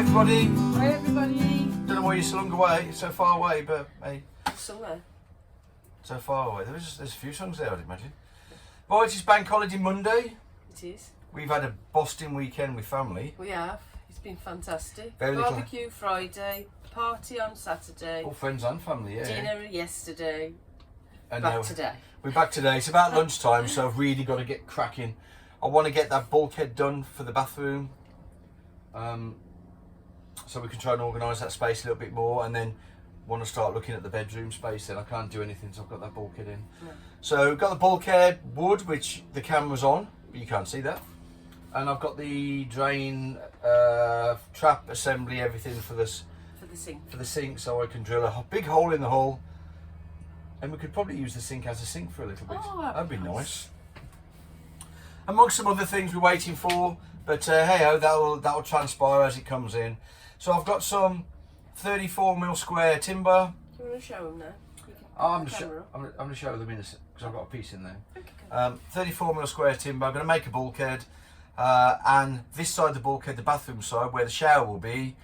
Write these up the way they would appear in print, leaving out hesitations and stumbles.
everybody. Hi everybody. Don't know why you're slung away, so far away, but hey. Somewhere. So far away. There's a few songs there, I'd imagine. Right, it's Bank Holiday Monday. It is. We've had a Boston weekend with family. We have. It's been fantastic. Very little- Barbecue Friday, party on Saturday, All friends and family, yeah. dinner yesterday, And back today. We're back today. It's about lunchtime, so I've really got to get cracking. I want to get that bulkhead done for the bathroom. So we can try and organise that space a little bit more, and then want to start looking at the bedroom space. Then I can't do anything until I've got that bulkhead in. No. So got the bulkhead wood, which the camera's on, but you can't see that. And I've got the drain trap assembly, everything for this For the sink. so I can drill a big hole in the hull, and we could probably use the sink as a sink for a little bit. Oh, that'd be nice. Amongst some other things we're waiting for, but hey ho, that'll transpire as it comes in. So I've got some 34mm square timber. Do you want to show them now? You can I'm put the camera up. going to show them in a sec, because I've got a piece in there. Okay. 34mm square timber. I'm going to make a bulkhead, and this side of the bulkhead, the bathroom side, where the shower will be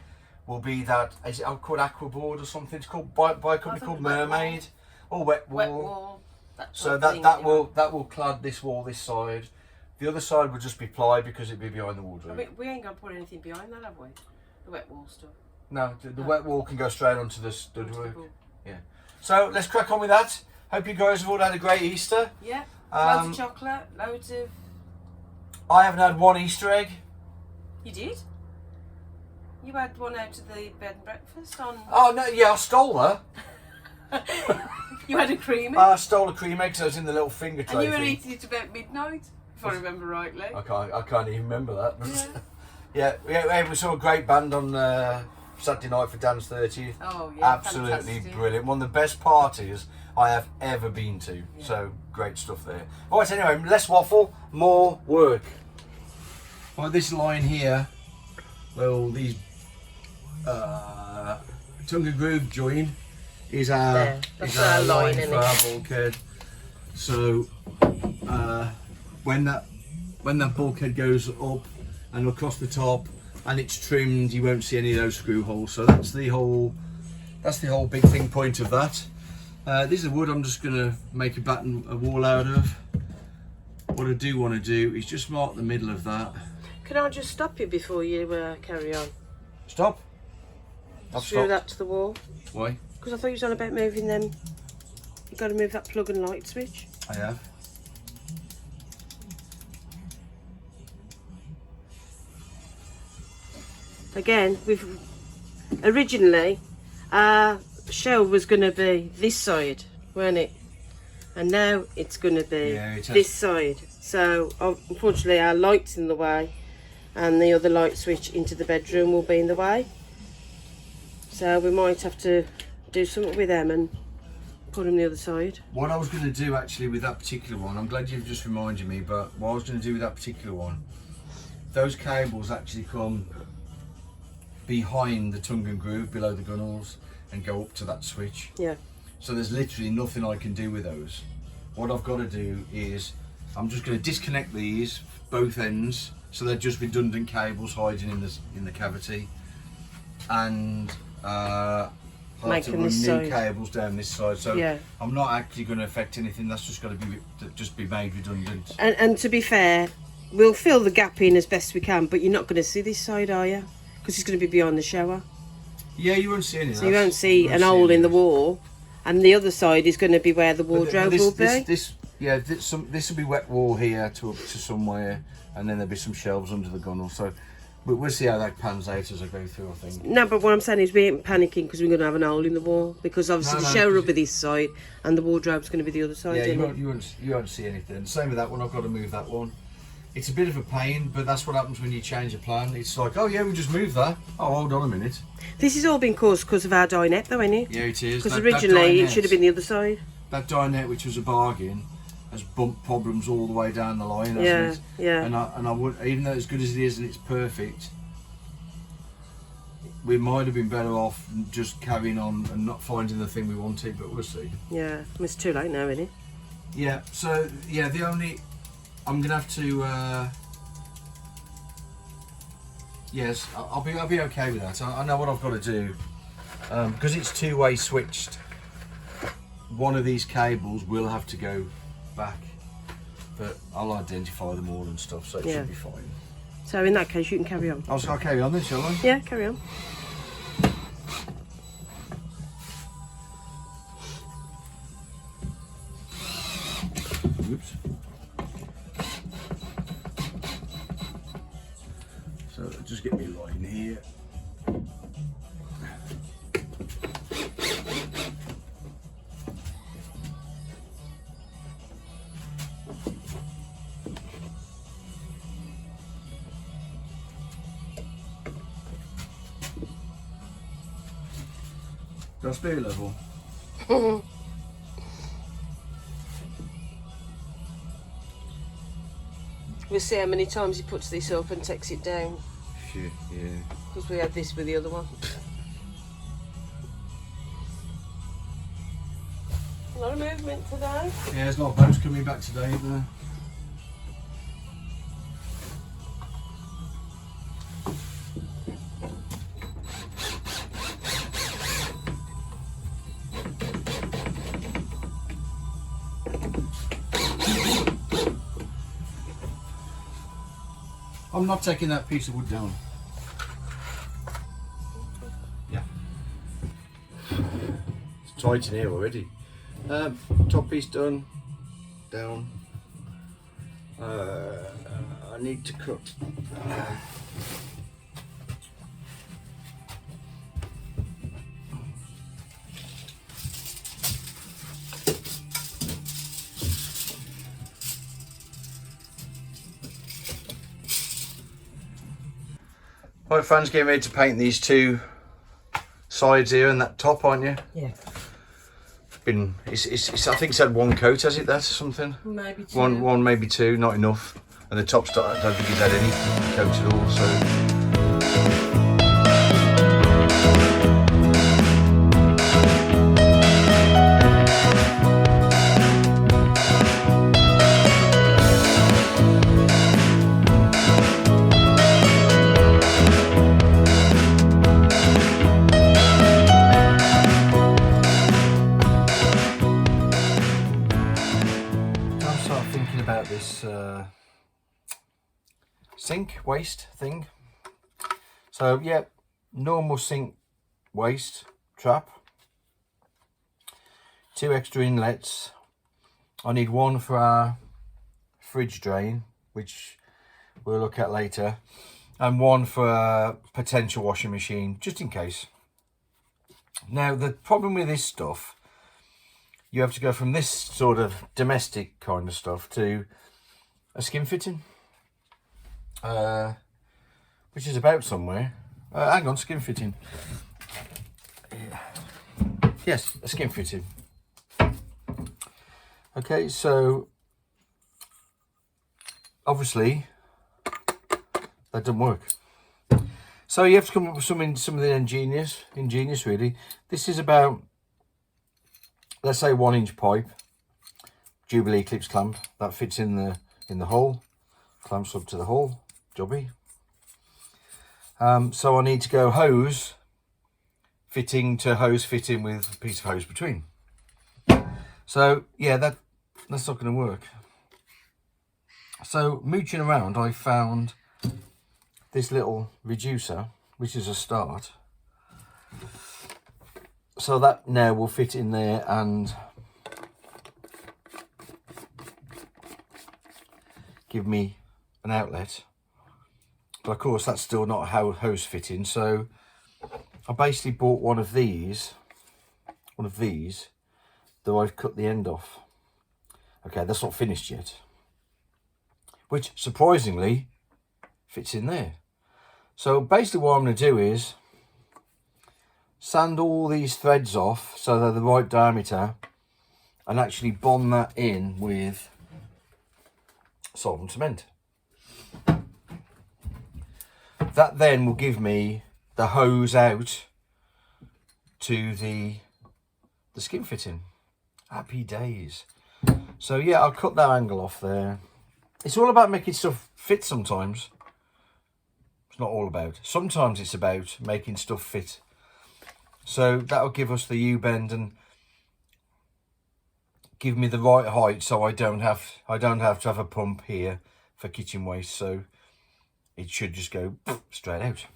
that, is it called aqua board or something? It's called by a company called Mermaid, or wet wall. Wet wall. So that will clad this wall this side. The other side will just be ply because it'd be behind the wardrobe. I mean, we ain't going to put anything behind that, have we? The wet wall stuff. No, the wet wall can go straight onto the stud Onto the work. wall. Yeah. So let's crack on with that. Hope you guys have all had a great Easter. Yeah. Loads of chocolate, loads of... I haven't had one Easter egg. You did? You had one out of the bed and breakfast on... Oh no, yeah, I stole her. You had a cream I stole a cream egg because I was in the little finger tray and you were thing. eating it about midnight, if I remember rightly. I can't even remember that. But Yeah. yeah, we saw a great band on Saturday night for Dan's 30th. Oh yeah, Absolutely fantastic. brilliant. One of the best parties I have ever been to. Yeah. So great stuff there. Alright, anyway, less waffle, more work. Right, this line here, well, these tongue and groove join is our line for our bulkhead. So when that bulkhead goes up and across the top and it's trimmed, you won't see any of those screw holes. So that's the whole big thing point of that. This is the wood I'm just going to make a wall out of. What I do want to do is just mark the middle of that. Can I just stop you before you carry on? Stop. I've Screw stopped. that to the wall. Why? Because I thought you was on about moving them. You've got to move that plug and light switch. I have. Again, originally our shell was going to be this side, weren't it? And now it's going to be this side. So unfortunately our light's in the way, and the other light switch into the bedroom will be in the way. So we might have to do something with them and put them the other side. What I was going to do actually with that particular one, I'm glad you've just reminded me, but what I was going to do with that particular one, those cables actually come behind the tongue and groove, below the gunnels, and go up to that switch. Yeah. So there's literally nothing I can do with those. What I've got to do is, I'm just going to disconnect these, both ends, so they're just redundant cables hiding in the cavity, and Make to them run this new side. cables down this side. So Yeah. I'm not actually going to affect anything. That's just got to be made redundant. And to be fair, we'll fill the gap in as best we can, but you're not going to see this side, are you? Because it's going to be beyond the shower. Yeah, you won't see any of So that. you won't see an hole in the wall, and the other side is going to be where the wardrobe will be. This will be wet wall here to up to somewhere, and then there'll be some shelves under the gunnel. So we'll see how that pans out as I go through, I think. No, but what I'm saying is we ain't panicking because we're going to have an hole in the wall, because obviously the shower will be this side and the wardrobe's going to be the other side. Yeah, isn't you won't see anything. Same with that one. I've got to move that one. It's a bit of a pain, but that's what happens when you change a plan. It's like, oh yeah, we just moved that. Oh, hold on a minute. This has all been caused because of our dinette, though, isn't it? Yeah, it is. Because originally it should have been the other side. That dinette, which was a bargain, has bumped problems all the way down the line, hasn't Yeah, it? yeah. And I would, even though as good as it is and it's perfect, we might have been better off just carrying on and not finding the thing we wanted, but we'll see. Yeah, it's too late now, isn't it? Yeah, so yeah, I'm gonna have to Yes, I'll be okay with that. I know what I've got to do, because it's two-way switched. One of these cables will have to go back, but I'll identify them all and stuff, so it should be fine. So in that case, you can carry on. I'll carry on then, shall I? Yeah, carry on. Oops. So just get me line here. That's speed level. We'll see how many times he puts this up and takes it down. Shit, yeah. Because we had this with the other one. A lot of movement today. Yeah, there's a lot of boats coming back today either. I'm not taking that piece of wood down. Yeah. It's tight in here already. Top piece done. Down. I need to cut. Right, Fran's getting ready to paint these two sides here and that top, aren't you? Yeah. It's I think it's had one coat, has it? That or something? Maybe two. One, maybe two, not enough. And the top's I don't think it's had any coat at all. So. About this sink waste thing. So yeah, normal sink waste trap, 2 extra inlets. I need one for our fridge drain, which we'll look at later, and one for a potential washing machine, just in case. Now the problem with this stuff, you have to go from this sort of domestic kind of stuff to a skin fitting, which is about somewhere. Hang on, skin fitting. Yes, a skin fitting. Okay, so obviously that doesn't work. So you have to come up with something ingenious really. This is about, let's say, 1 inch pipe, Jubilee clips clamp that fits in the hole, clamps up to the hole, jobby. So I need to go hose fitting to hose fitting with a piece of hose between. So yeah, that's not going to work. So mooching around, I found this little reducer, which is a start. So that now will fit in there and give me an outlet. But of course that's still not a hose fitting, so I basically bought one of these, though I've cut the end off. Okay, that's not finished yet, which surprisingly fits in there. So basically what I'm going to do is sand all these threads off so they're the right diameter and actually bond that in with solvent cement. That then will give me the hose out to the skin fitting. Happy days. So yeah, I'll cut that angle off there. It's all about making stuff fit sometimes. It's not all about. Sometimes it's about making stuff fit. So that'll give us the U-bend and give me the right height, so I don't have to have a pump here for kitchen waste. So it should just go straight out.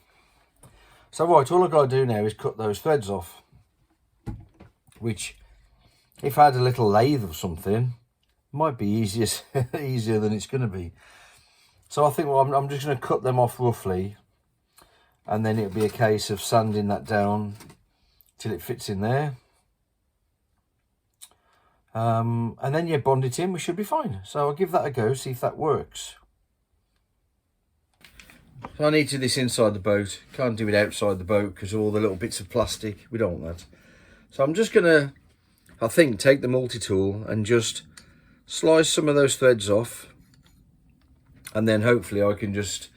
So right, all I've got to do now is cut those threads off, which if I had a little lathe or something might be easier than it's going to be. So I think, well, I'm just going to cut them off roughly, and then it'll be a case of sanding that down till it fits in there. And then you bond it in, we should be fine. So I'll give that a go, see if that works. So I need to do this inside the boat. Can't do it outside the boat because of all the little bits of plastic. We don't want that. So I'm just going to, I think, take the multi-tool and just slice some of those threads off. And then hopefully I can just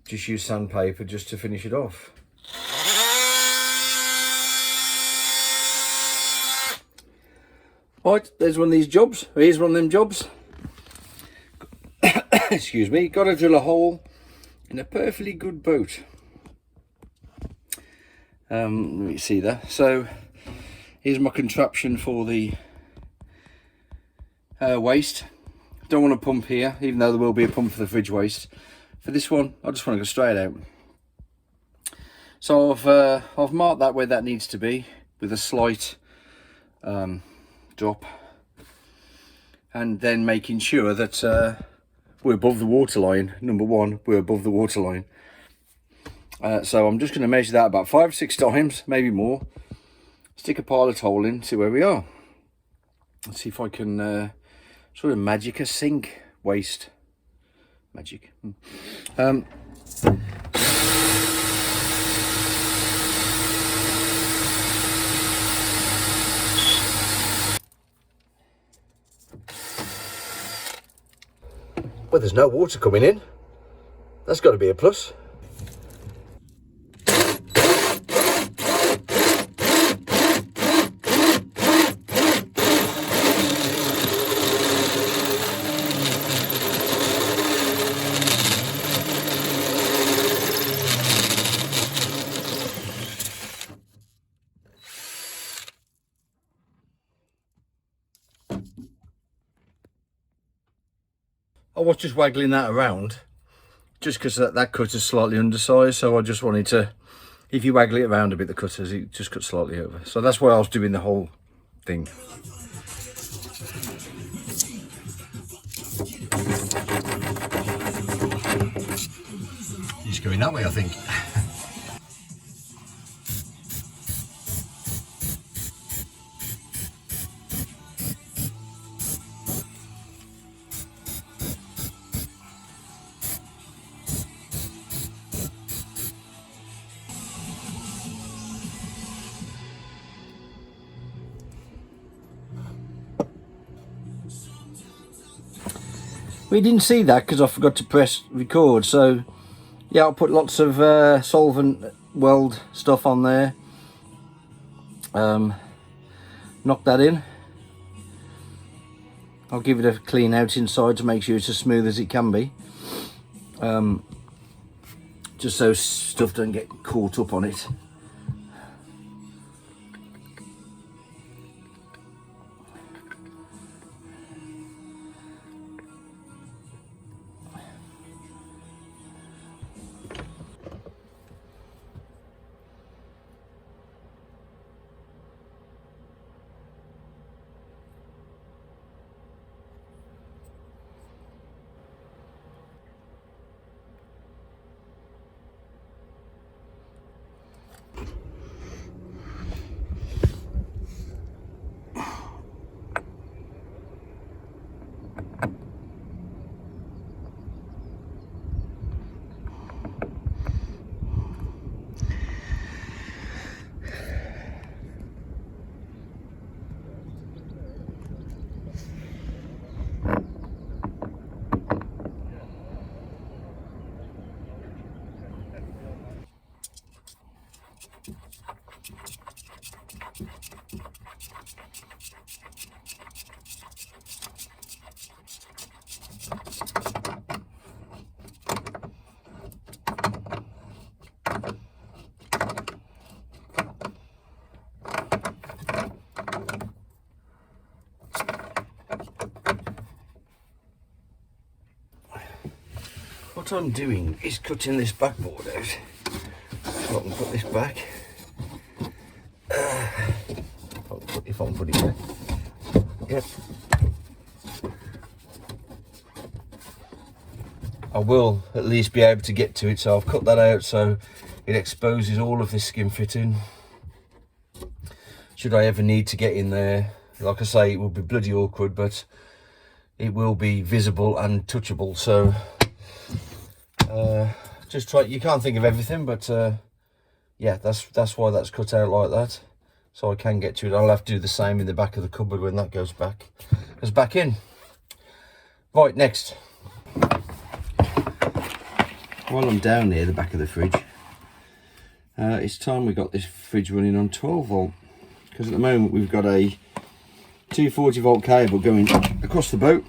use sandpaper just to finish it off. Right, there's one of these jobs. Here's one of them jobs. Excuse me. Got to drill a hole in a perfectly good boat. Let me see that. So here's my contraption for the waste. Don't want to pump here, even though there will be a pump for the fridge waste. For this one, I just want to go straight out. So I've marked that where that needs to be with a slight drop, and then making sure that we're above the waterline. Number one, we're above the waterline. So I'm just going to measure that about 5 or 6 times, maybe more. Stick a pilot hole in, see where we are. Let's see if I can sort of magic a sink waste. Magic. Well, there's no water coming in. That's got to be a plus. I was just waggling that around just because that cutter's slightly undersized, so I just wanted to, if you waggle it around a bit, the cutters, it just cuts slightly over. So that's why I was doing the whole thing. He's going that way, I think. We didn't see that because I forgot to press record, so yeah, I'll put lots of solvent weld stuff on there. Knock that in. I'll give it a clean out inside to make sure it's as smooth as it can be, just so stuff doesn't get caught up on it. what I'm doing is cutting this backboard out. So I can put this back. If I can put it there. Yep. I will at least be able to get to it, so I've cut that out so it exposes all of this skin fitting. Should I ever need to get in there, like I say, it will be bloody awkward, but it will be visible and touchable. So just try, you can't think of everything, but yeah, that's why that's cut out like that, so I can get to it. I'll have to do the same in the back of the cupboard when that goes back in. Right, next, while I'm down near the back of the fridge, it's time we got this fridge running on 12 volt, because at the moment we've got a 240 volt cable going across the boat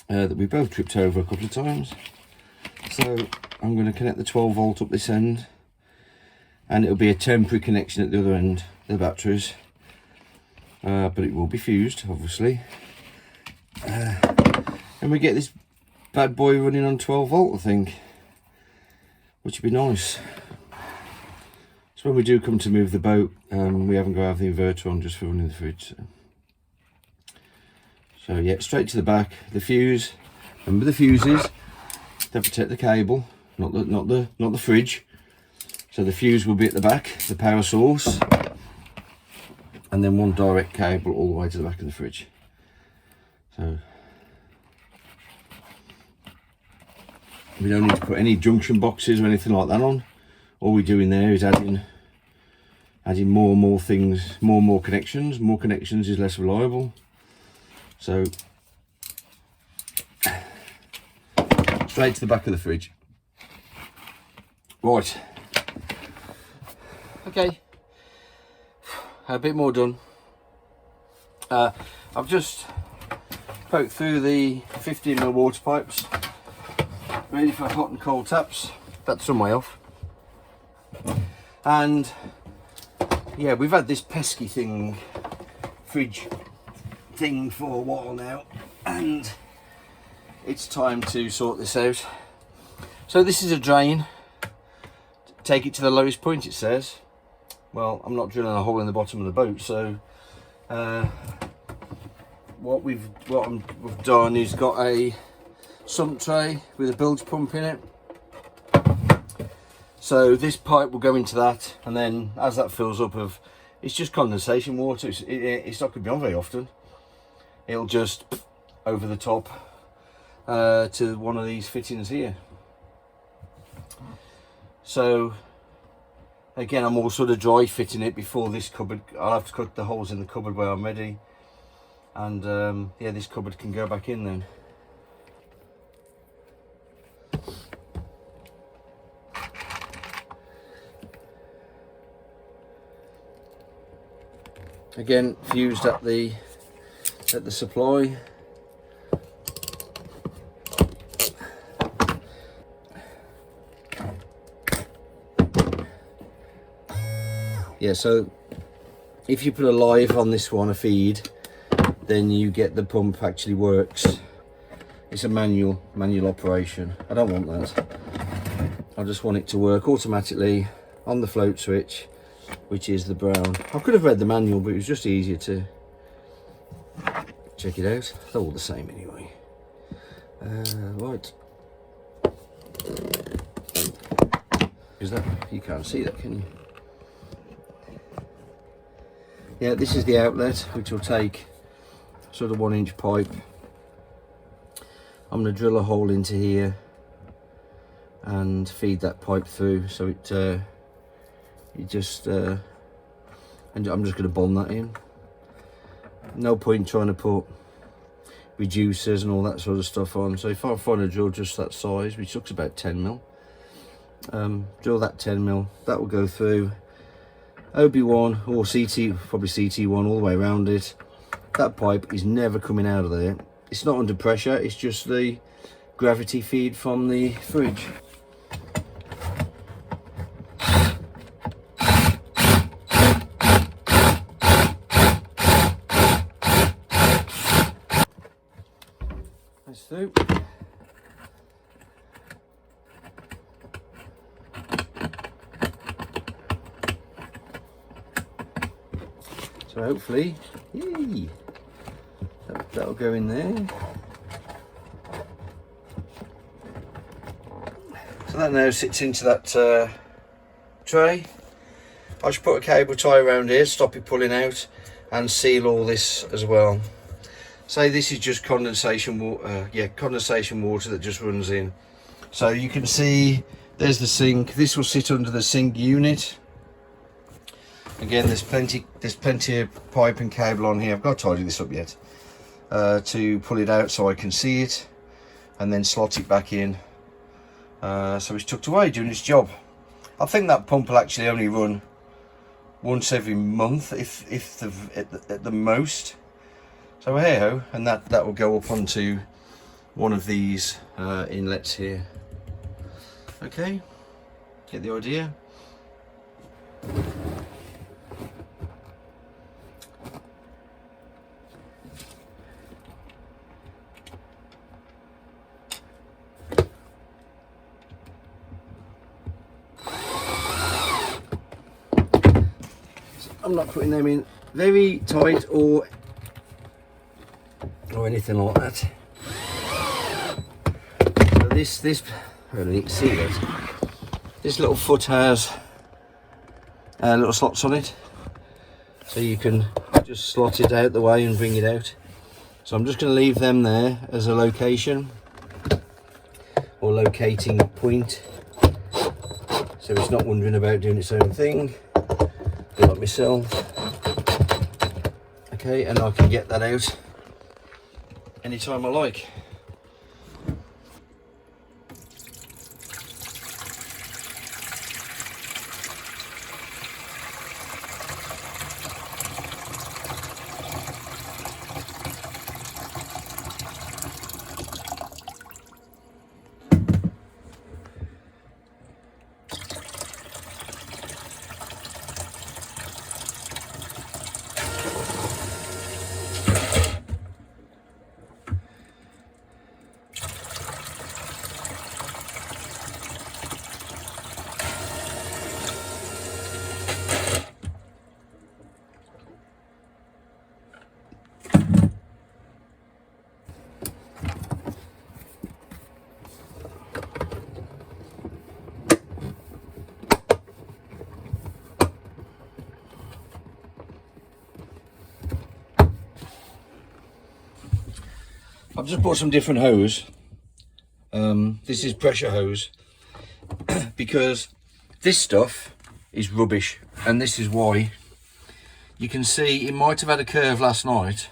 that we both tripped over a couple of times. So I'm going to connect the 12 volt up this end, and it'll be a temporary connection at the other end, the batteries, but it will be fused obviously, and we get this bad boy running on 12 volt, I think, which would be nice. So when we do come to move the boat, we haven't got to have the inverter on just for running the fridge. So yeah, straight to the back, the fuse. Remember the fuses, they protect the cable, not the fridge. So the fuse will be at the back, the power source, and then one direct cable all the way to the back of the fridge. So we don't need to put any junction boxes or anything like that on. All we do in there is adding more and more things, more and more connections. More connections is less reliable. So straight to the back of the fridge. Right. Okay. A bit more done. I've just poked through the 15mm water pipes, ready for hot and cold taps. That's some way off. And yeah, we've had this pesky fridge thing for a while now, and it's time to sort this out. So this is a drain. Take it to the lowest point, it says. Well, I'm not drilling a hole in the bottom of the boat, so what we've done is got a sump tray with a bilge pump in it. So this pipe will go into that, and then as that fills up it's just condensation water. It's not going to be on very often. It'll just over the top to one of these fittings here. So again, I'm all sort of dry fitting it before this cupboard. I'll have to cut the holes in the cupboard where I'm ready, and yeah, this cupboard can go back in then. Again, fused at the supply. Yeah, so if you put a live on this one, a feed, then you get the pump actually works. It's a manual operation. I don't want that. I just want it to work automatically on the float switch, which is the brown. I could have read the manual, but it was just easier to check it out. They're all the same anyway. Right. Is that, you can't see that, can you? Yeah, this is the outlet, which will take sort of 1-inch pipe. I'm going to drill a hole into here and feed that pipe through, so and I'm just going to bond that in. No point trying to put reducers and all that sort of stuff on. So if I find a drill just that size, which looks about 10mm, drill that 10mm, that will go through OB1 or CT, probably CT1 all the way around it. That pipe is never coming out of there. It's not under pressure, it's just the gravity feed from the fridge. That's through. So hopefully, yay, that'll go in there. So that now sits into that tray. I just put a cable tie around here, stop it pulling out, and seal all this as well. So this is just condensation water, condensation water that just runs in. So you can see there's the sink. This will sit under the sink unit. Again, there's plenty of pipe and cable on here. I've got to tidy this up yet to pull it out so I can see it, and then slot it back in. So it's tucked away doing its job. I think that pump will actually only run once every month, if at the most. So hey ho, and that will go up onto one of these inlets here. Okay, get the idea. I'm not putting them in very tight or anything like that. So this I don't know if you can see that. This little foot has little slots on it, so you can just slot it out the way and bring it out. So I'm just going to leave them there as a location or locating point, so it's not wondering about doing its own thing. Like myself. Okay, and I can get that out anytime I like. I've just bought some different hose. This is pressure hose because this stuff is rubbish, and this is why. You can see it might have had a curve last night,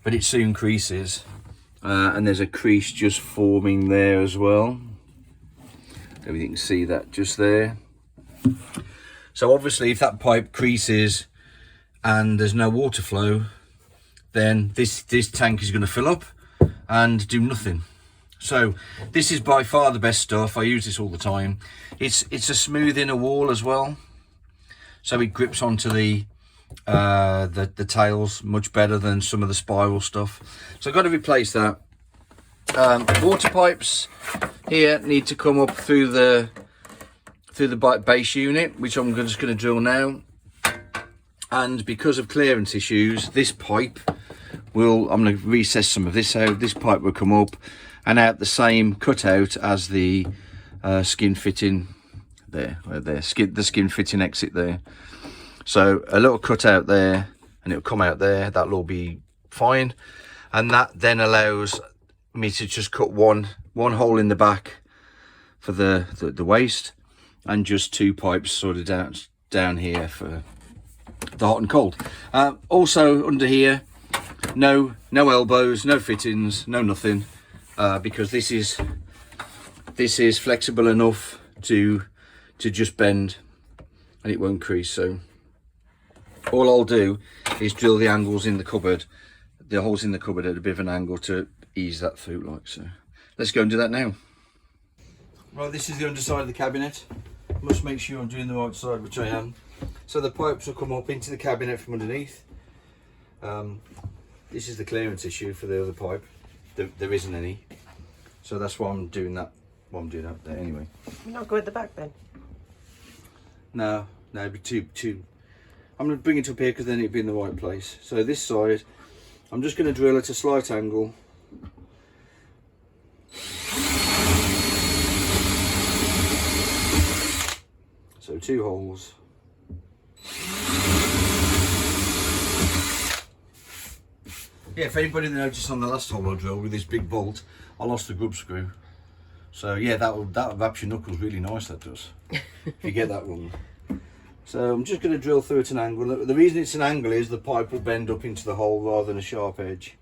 but it soon creases, and there's a crease just forming there as well. Maybe you can see that just there. So obviously if that pipe creases and there's no water flow, then this tank is going to fill up and do nothing. So this is by far the best stuff. I use this all the time. It's a smooth inner wall as well, so it grips onto the tails much better than some of the spiral stuff. So I've got to replace that. Water pipes here need to come up through the base unit, which I'm just going to drill now. And because of clearance issues, this pipe I'm going to recess some of this out. This pipe will come up and out the same cutout as the skin fitting there, the skin fitting exit there. So a little cutout there, and it'll come out there. That'll all be fine, and that then allows me to just cut one hole in the back for the waste, and just two pipes sort of down here for the hot and cold. Also under here, no elbows, no fittings, no nothing, because this is flexible enough to just bend and it won't crease. So all I'll do is drill the angles in the cupboard, the holes in the cupboard at a bit of an angle to ease that through like so. Let's go and do that now. Right, this is the underside of the cabinet. Must make sure I'm doing the right side, which I am. So the pipes will come up into the cabinet from underneath. This is the clearance issue for the other pipe. There isn't any, so that's why I'm doing that. Why I'm doing that there anyway. You're not go at the back then? No, it'd be too. I'm going to bring it up here because then it'll be in the right place. So this side, I'm just going to drill at a slight angle. So 2 holes. Yeah, if anybody noticed on the last hole I drilled with this big bolt, I lost the grub screw. So yeah, that wraps your knuckles really nice, that does. If you get that wrong. So I'm just going to drill through at an angle. The reason it's an angle is the pipe will bend up into the hole rather than a sharp edge.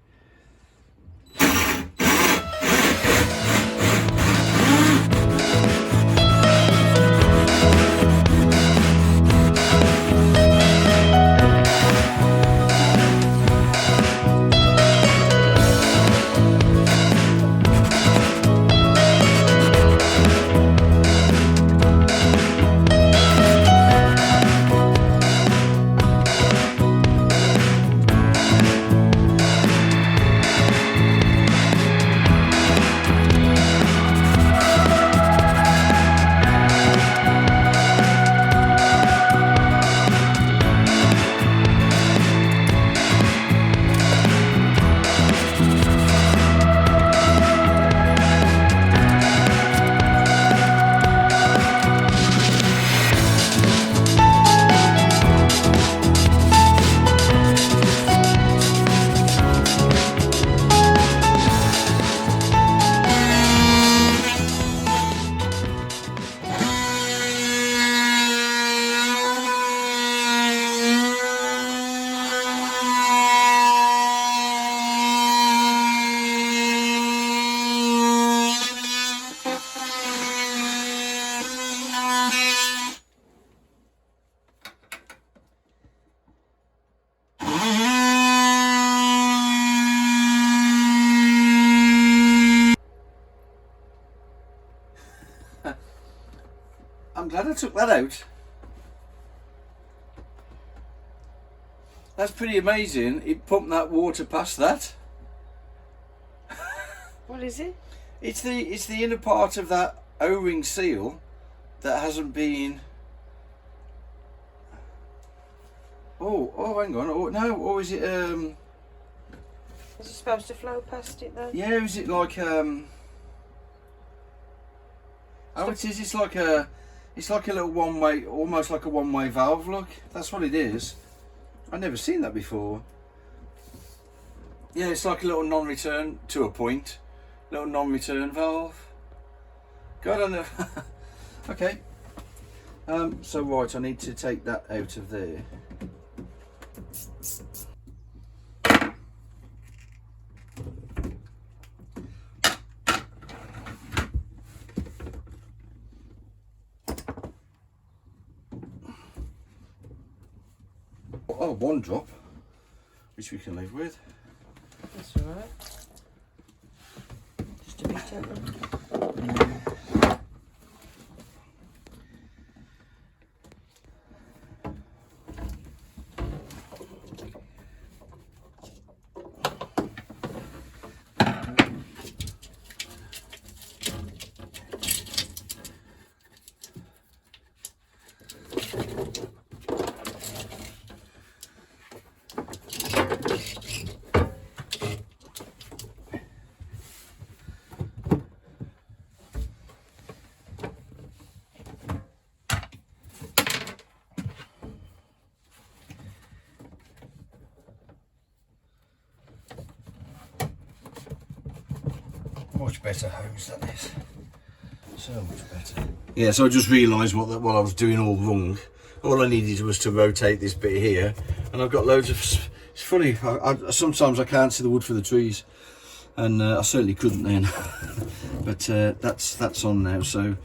I'm glad I took that out. That's pretty amazing. It pumped that water past that. What is it? It's the inner part of that O-ring seal that hasn't been. Oh, hang on. Oh no. Or is it Is it supposed to flow past it though? Yeah. Is it like Oh, it is. It's like a little one-way, almost like a one-way valve. Look, that's what it is. I've never seen that before. Yeah, it's like a little non-return to a point. Little non-return valve. God, I know. Okay. So right, I need to take that out of there. Oh, one drop, which we can live with. That's alright. Just a bit gently. Much better hose, that is. So much better. Yeah, so I just realised what I was doing all wrong. All I needed was to rotate this bit here, and I've got loads of. It's funny. Sometimes I can't see the wood for the trees, and I certainly couldn't then. But that's on now. So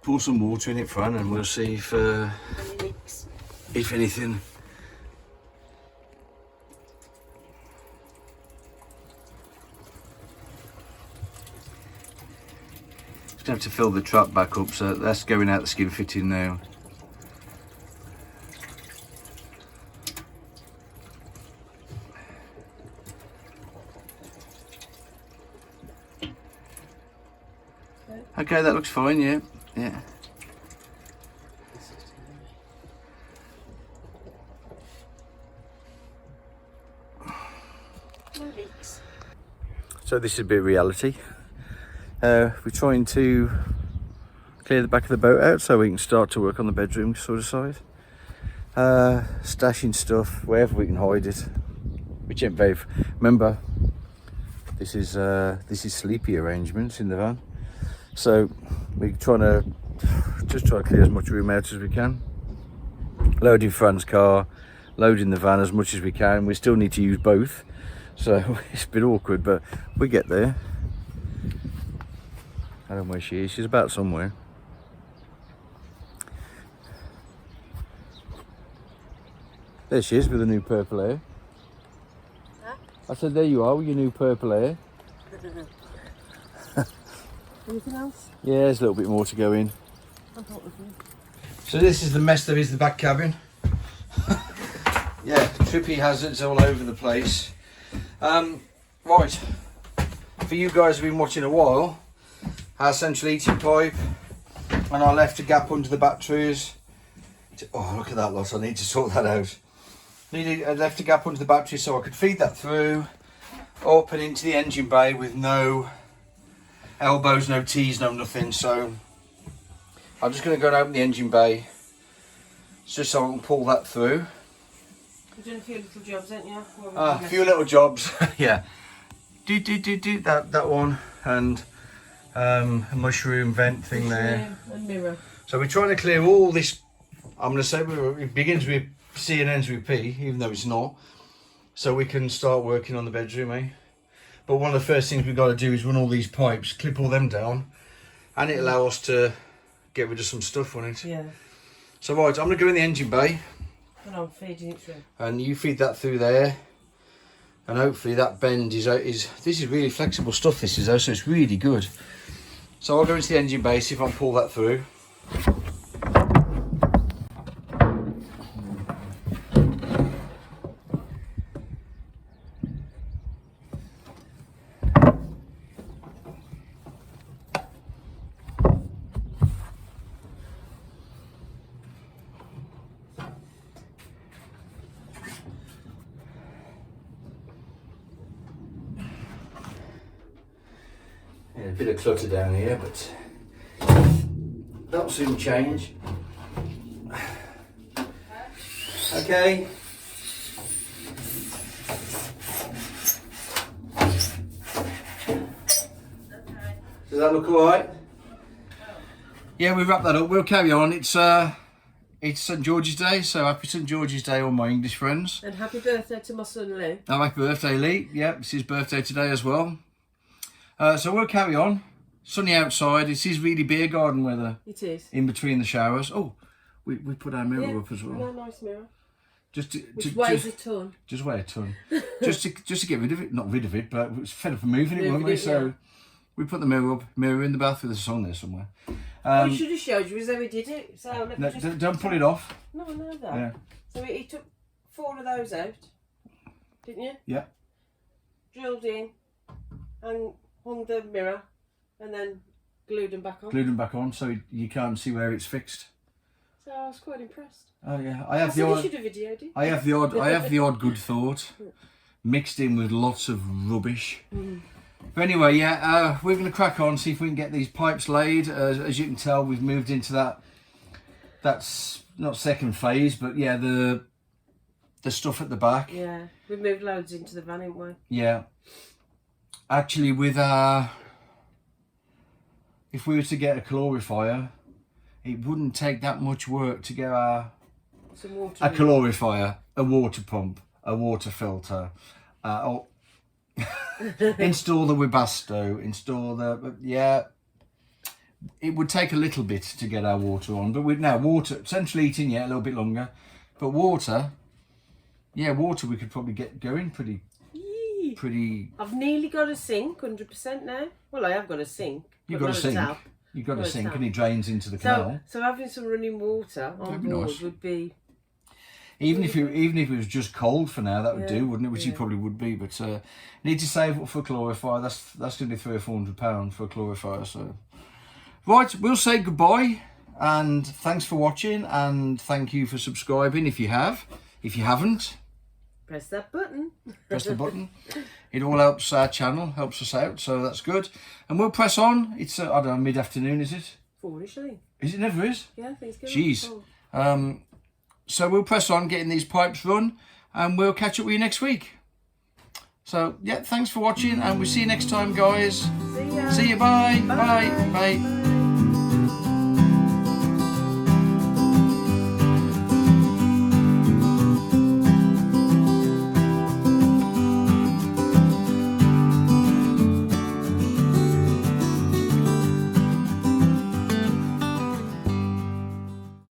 pour some water in it, Fran, and we'll see if anything. Have to fill the trap back up, so that's going out the skin fitting now. Okay, that looks fine. Yeah. No leaks. So this is a bit of reality. We're trying to clear the back of the boat out so we can start to work on the bedroom sort of side. Stashing stuff wherever we can hide it. Which ain't very. Remember, this is sleepy arrangements in the van. So we're trying to try to clear as much room out as we can. Loading Fran's car, loading the van as much as we can. We still need to use both, so it's a bit awkward, but we get there. I don't know where she is. She's about somewhere. There she is with the new purple hair. Huh? I said, there you are with your new purple hair. Anything else? Yeah, there's a little bit more to go in. So this is the mess that is the back cabin. Yeah, trippy hazards all over the place. Right, for you guys who've been watching a while, our central heating pipe, and I left a gap under the batteries. Oh, look at that lot, I need to sort that out. I left a gap under the battery so I could feed that through, up and into the engine bay with no elbows, no T's, no nothing. So I'm just going to go and open the engine bay just so I can pull that through. You've done a few little jobs, haven't you? A few little jobs, yeah. That one, and a mushroom vent thing there. And mirror. So we're trying to clear all this. I'm going to say it begins with C and ends with P, even though it's not. So we can start working on the bedroom, eh? But one of the first things we've got to do is run all these pipes, clip all them down, and it allows us to get rid of some stuff on it. Yeah. So right, I'm going to go in the engine bay. And I'm feeding it through. And you feed that through there. And hopefully that bend is this is really flexible stuff, this is though, so it's really good. So I'll go into the engine bay, see if I can pull that through. Yeah, a bit of clutter down here, but that'll soon change. Okay. Does that look alright? Yeah, we wrap that up. We'll carry on. It's St George's Day, so happy St George's Day, all my English friends. And happy birthday to my son Lee. Oh, happy birthday, Lee. Yeah, it's his birthday today as well. So we'll carry on. Sunny outside. It is really beer garden weather. It is. In between the showers. Oh, we put our mirror up as well. Nice mirror. Which weighs a ton. Just weigh a ton. just to get rid of it. Not rid of it, but it's fed up of moving it, weren't we? So we put the mirror up. Mirror in the bath with a song there somewhere. We should have showed you as though we did it. So no, don't pull it off. No, I know that. Yeah. So he took 4 of those out, didn't you? Yeah. Drilled in and hung the mirror and then glued them back on. Glued them back on so you can't see where it's fixed. So I was quite impressed. Oh yeah, I have videoed it. I have the odd good thought mixed in with lots of rubbish. But anyway, yeah, we're going to crack on, see if we can get these pipes laid. As you can tell, we've moved into that's not second phase, but yeah, the stuff at the back. Yeah, we've moved loads into the van, haven't we? Yeah. Actually, if we were to get a calorifier, it wouldn't take that much work to get a calorifier, a water pump, a water filter, install the Webasto, it would take a little bit to get our water on, but with now water, central heating, yeah, a little bit longer, but water we could probably get going pretty. I've nearly got a sink, 100% now. Well, I have got a sink. You've got a sink. You've got a sink, and it drains into the canal. So having some running water on board would be. Even if it was just cold for now, that would do, wouldn't it? Which it probably would be. But need to save up for a calorifier. That's going to be £300 or £400 for a calorifier. So, right, we'll say goodbye, and thanks for watching, and thank you for subscribing if you have. If you haven't, press that button. Press the button. it all helps our channel, helps us out, so that's good. And we'll press on. It's I don't know, mid-afternoon, is it? 4ish, I think. Is it? Never is? Yeah, I think it's good. Jeez. So we'll press on getting these pipes run, and we'll catch up with you next week. So yeah, thanks for watching, and we'll see you next time, guys. See ya. See you. Bye. Bye. Bye.